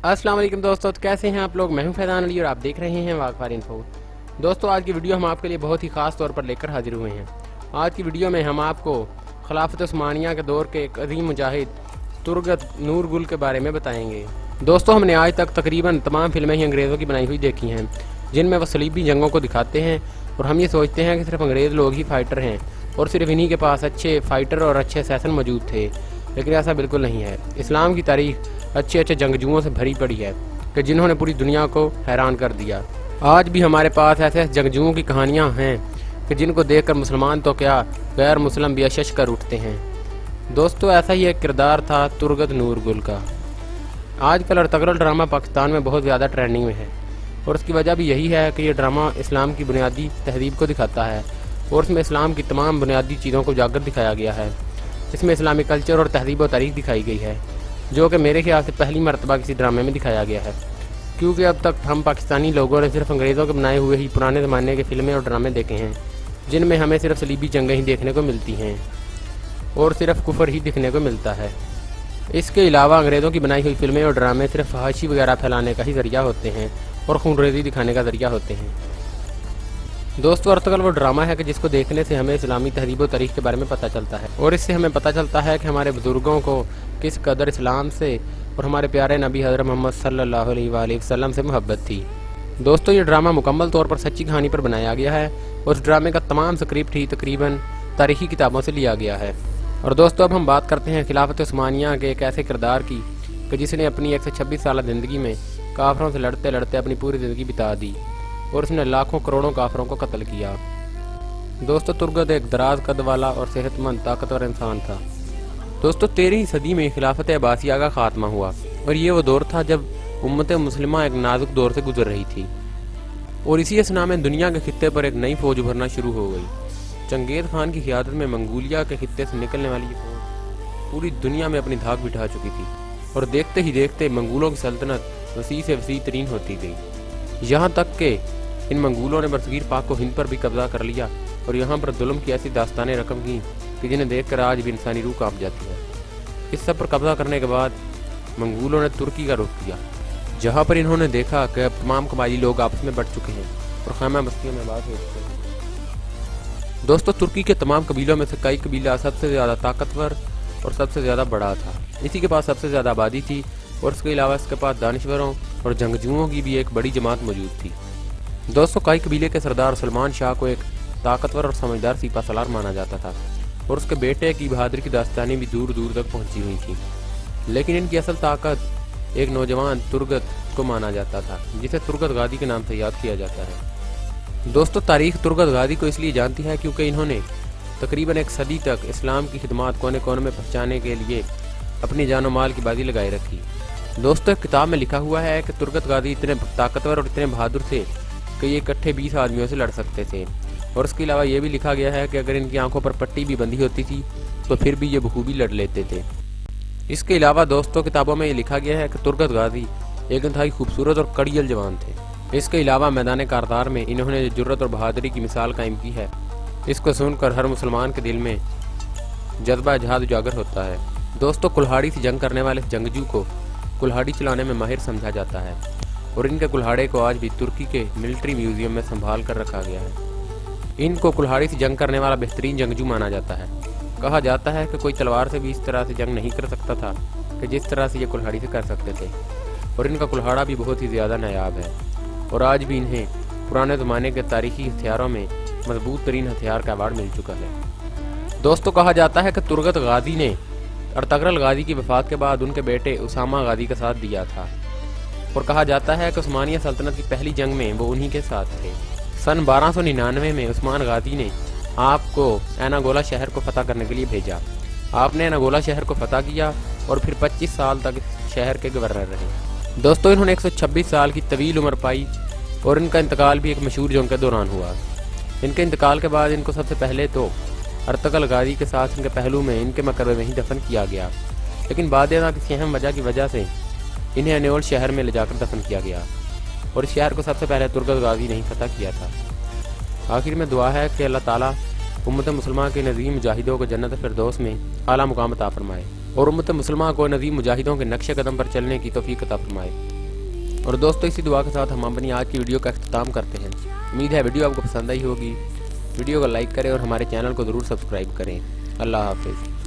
अस्सलाम वालेकुम दोस्तों, तो कैसे हैं आप लोग। मैं हूं फैज़ान अली और आप देख रहे हैं वाकफार इन्फो। दोस्तों, आज की वीडियो हम आपके लिए बहुत ही ख़ास तौर पर लेकर हाजिर हुए हैं। आज की वीडियो में हम आपको खिलाफत उस्मानिया के दौर के एक अजीम मुजाहिद तुर्गत नूर गुल के बारे में बताएंगे। दोस्तों, हमने आज तक तकरीबन तमाम फिल्में ही अंग्रेज़ों की बनाई हुई देखी हैं, जिनमें वह सलीबी जंगों को दिखाते हैं और हम ये सोचते हैं कि सिर्फ अंग्रेज़ लोग ही फ़ाइटर हैं और सिर्फ इन्हीं के पास अच्छे फ़ाइटर और अच्छे असैसिन मौजूद थे, लेकिन ऐसा बिल्कुल नहीं है। इस्लाम की तारीख अच्छे अच्छे जंगजुओं से भरी पड़ी है कि जिन्होंने पूरी दुनिया को हैरान कर दिया। आज भी हमारे पास ऐसे जंगजुओं की कहानियां हैं कि जिनको देखकर मुसलमान तो क्या गैर मुस्लिम भी अशश कर उठते हैं। दोस्तों, ऐसा ही एक किरदार था तुर्गत नूर गुल का। आजकल अर्तगरल ड्रामा पाकिस्तान में बहुत ज़्यादा ट्रेंडिंग में है और उसकी वजह भी यही है कि ये ड्रामा इस्लाम की बुनियादी तहजीब को दिखाता है और इसमें इस्लाम की तमाम बुनियादी चीज़ों को उजागर दिखाया गया है। इसमें इस्लामी कल्चर और तहजीब और तारीख दिखाई गई है, जो कि मेरे ख्याल से पहली मरतबा किसी ड्रामे में दिखाया गया है, क्योंकि अब तक हम पाकिस्तानी लोगों ने सिर्फ अंग्रेज़ों के बनाए हुए ही पुराने ज़माने के फिल्में और ड्रामे देखे हैं, जिनमें हमें सिर्फ सलीबी जंगें ही देखने को मिलती हैं और सिर्फ कुफर ही दिखने को मिलता है। इसके अलावा अंग्रेज़ों की बनाई हुई फिल्में और ड्रामे सिर्फ फहाशी वगैरह फैलाने का ही ज़रिया होते हैं और खूनरेज़ी दिखाने का ज़रिया होते हैं। दोस्तों, अर्तगरल वो ड्रामा है कि जिसको देखने से हमें इस्लामी तहजीब और तारीख के बारे में पता चलता है और इससे हमें पता चलता है कि हमारे बुज़ुर्गों को किस कदर इस्लाम से और हमारे प्यारे नबी हज़रत मोहम्मद सल्लल्लाहु अलैहि वसल्लम से मोहब्बत थी। दोस्तों, ये ड्रामा मुकम्मल तौर पर सच्ची कहानी पर बनाया गया है और उस ड्रामे का तमाम स्क्रिप्ट ही तकरीबन तारीखी किताबों से लिया गया है। और दोस्तों, अब हम बात करते हैं खिलाफत उस्मानिया के एक ऐसे किरदार की कि जिसने अपनी 126 साल ज़िंदगी में काफरों से लड़ते लड़ते अपनी पूरी ज़िंदगी बिता दी और उसने लाखों करोड़ों काफरों को कत्ल किया। दोस्तों, तुर्गत एक दराज कद वाला और सेहतमंद ताकतवर इंसान था। दोस्तों, 13वीं सदी में खिलाफत अब्बासिया का खात्मा हुआ और ये वो दौर था जब उम्मत मुस्लिमा एक नाजुक दौर से गुजर रही थी और इसी असना में दुनिया के खित्ते पर एक नई फौज उभरना शुरू हो गई। चंगेज़ खान की क़ियादत में मंगोलिया के खित्ते से निकलने वाली ये फौज पूरी दुनिया में अपनी धाक बिठा चुकी थी और देखते ही देखते मंगोलों की सल्तनत वसी से वसी तरीन होती गई। यहाँ तक कि इन मंगोलों ने बरसगीर पाक को हिंद पर भी कब्जा कर लिया और यहाँ पर जुल्म की ऐसी दास्तानें रकम की कि जिन्हें देखकर आज भी इंसानी रूह कांप जाती है। इस सब पर कब्जा करने के बाद मंगोलों ने तुर्की का रुख किया, जहाँ पर इन्होंने देखा कि अब तमाम कबाइली लोग आपस में बढ़ चुके हैं और खैमा बस्तियों में आबाद हो चुके हैं। दोस्तों, तुर्की के तमाम कबीलों में से कई कबीला सबसे ज़्यादा ताकतवर और सबसे ज़्यादा बड़ा था। इसी के पास सबसे ज़्यादा आबादी थी और इसके अलावा इसके पास दानिश्वरों और जंगजुओं की भी एक बड़ी जमात मौजूद थी। दोस्तों, कई कबीले के सरदार सलमान शाह को एक ताकतवर और समझदार सिपा सलार माना जाता था और उसके बेटे की बहादुरी की दास्तानें भी दूर दूर तक पहुंची हुई थी, लेकिन इनकी असल ताकत एक नौजवान तुर्गत को माना जाता था, जिसे तुर्गत गादी के नाम से याद किया जाता है। दोस्तों, तारीख तुर्गत गादी को इसलिए जानती है क्योंकि इन्होंने तकरीबन एक सदी तक इस्लाम की खिदमत कोने कोने में पहुँचाने के लिए अपनी जान माल की बाजी लगाए रखी। दोस्तों, एक किताब में लिखा हुआ है कि तुर्गत गादी इतने ताकतवर और इतने बहादुर थे कि ये इकट्ठे 20 आदमियों से लड़ सकते थे और इसके अलावा ये भी लिखा गया है कि अगर इनकी आंखों पर पट्टी भी बंधी होती थी तो फिर भी ये बखूबी लड़ लेते थे। इसके अलावा दोस्तों, किताबों में ये लिखा गया है कि तुर्गत गाजी एक इंतहाई खूबसूरत और कड़ियल जवान थे। इसके अलावा मैदान कारदार में इन्होंने जुर्रत और बहादुरी की मिसाल कायम की है। इसको सुनकर हर मुसलमान के दिल में जज्बा जिहाद उजागर होता है। दोस्तों, कुल्हाड़ी से जंग करने वाले जंगजू को कुल्हाड़ी चलाने में माहिर समझा जाता है और इनके कुल्हाड़े को आज भी तुर्की के मिलिट्री म्यूजियम में संभाल कर रखा गया है। इनको कुल्हाड़ी से जंग करने वाला बेहतरीन जंगजू माना जाता है। कहा जाता है कि कोई तलवार से भी इस तरह से जंग नहीं कर सकता था कि जिस तरह से ये कुल्हाड़ी से कर सकते थे और इनका कुल्हाड़ा भी बहुत ही ज़्यादा नायाब है और आज भी इन्हें पुराने ज़माने के तारीखी हथियारों में मजबूत तरीन हथियार का अवार्ड मिल चुका है। दोस्तों, कहा जाता है कि तुर्गत गाजी ने अर्तगरल गाजी की वफात के बाद उनके बेटे उसामा गाजी का साथ दिया था और कहा जाता है कि उस्मानिया सल्तनत की पहली जंग में वो उन्हीं के साथ थे। सन 1299 में उस्मान गाजी ने आपको एनागोला शहर को फतह करने के लिए भेजा। आपने एनागोला शहर को फतह किया और फिर 25 साल तक शहर के गवर्नर रहे। दोस्तों, इन्होंने 126 साल की तवील उम्र पाई और इनका इंतकाल भी एक मशहूर जंग के दौरान हुआ। इनके इंतकाल के बाद इनको सबसे पहले तो अर्तगरल गाजी के साथ इनके पहलू में इनके मकबरे में ही दफन किया गया, लेकिन बाद किसी अहम वजह की वजह से इन्हें अनेल शहर में ले जाकर दफन किया गया और इस शहर को सबसे पहले तुर्गत गाजी ने ही फतह किया था। आखिर में दुआ है कि अल्लाह ताला उम्मत मुसलमान के नज़ीम मुजाहिदों को जन्नत फिरदौस में आला मुकाम अता फरमाए और उम्मत मुसलमान को नज़ीम मुजाहिदों के नक्शे कदम पर चलने की तौफीक अता फरमाए। اور دوستو اسی دعا کے ساتھ ہم اپنی آج کی ویڈیو کا اختتام کرتے ہیں۔ امید ہے ویڈیو آپ کو پسند آئی ہوگی۔ ویڈیو کو لائک کریں اور ہمارے چینل کو ضرور سبسکرائب کریں۔ اللہ حافظ۔